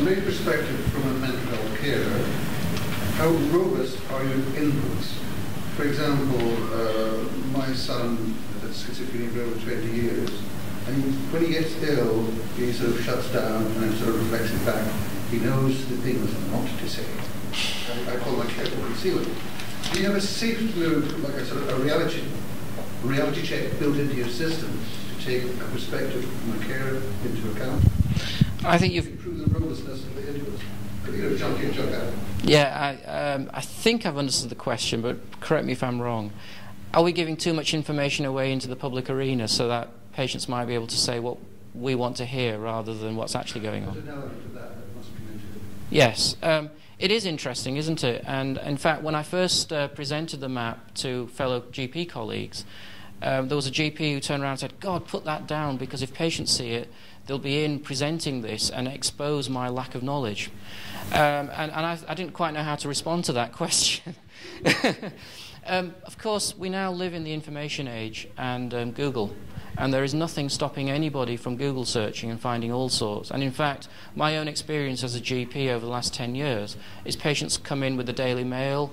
very perspective from a mental health carer, how robust are your inputs? For example, my son has had schizophrenia for over 20 years, and when he gets ill, he sort of shuts down and sort of reflects it back. He knows the things not to say. I call my careful concealment. Do you have a safe mode, like a sort of a reality check built into your system to take a perspective from a carer into account? I think you've improved the robustness of the inputs. Jump in, jump out. Yeah, I think I've understood the question, but correct me if I'm wrong. Are we giving too much information away into the public arena so that patients might be able to say what we want to hear rather than what's actually going on? There's an element of that must be mentioned. Yes. It is interesting, isn't it? And in fact, when I first presented the map to fellow GP colleagues, there was a GP who turned around and said, God, put that down, because if patients see it, they'll be in presenting this and expose my lack of knowledge. And I didn't quite know how to respond to that question. Of course, we now live in the information age and Google, and there is nothing stopping anybody from Google searching and finding all sorts. And in fact, my own experience as a GP over the last 10 years is patients come in with the Daily Mail,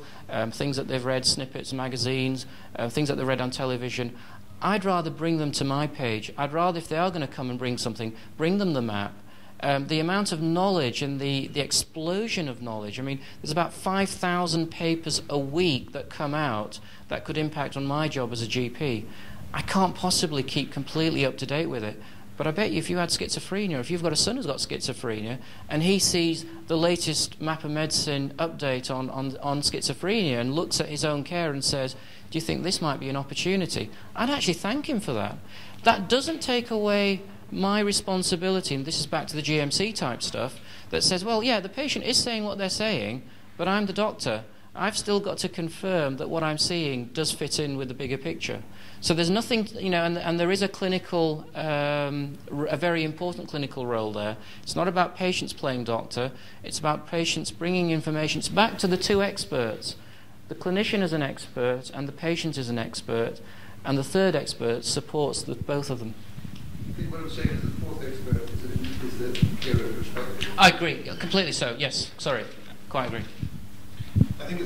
things that they've read, snippets, magazines, things that they've read on television. I'd rather bring them to my page. I'd rather, if they are going to come and bring something, bring them the map. The amount of knowledge and the explosion of knowledge. I mean, there's about 5,000 papers a week that come out that could impact on my job as a GP. I can't possibly keep completely up to date with it. But I bet you if you had schizophrenia, if you've got a son who's got schizophrenia, and he sees the latest Map of Medicine update on schizophrenia and looks at his own care and says, do you think this might be an opportunity? I'd actually thank him for that. That doesn't take away my responsibility, and this is back to the GMC type stuff, that says, well, yeah, the patient is saying what they're saying, but I'm the doctor. I've still got to confirm that what I'm seeing does fit in with the bigger picture. So there's nothing, you know, and there is a clinical, a very important clinical role there. It's not about patients playing doctor. It's about patients bringing information. It's back to the two experts. The clinician is an expert, and the patient is an expert, and the third expert supports both of them. I think what I'm saying is the fourth expert is the carer perspective. I agree, completely so, yes. Sorry, quite agree. I think it's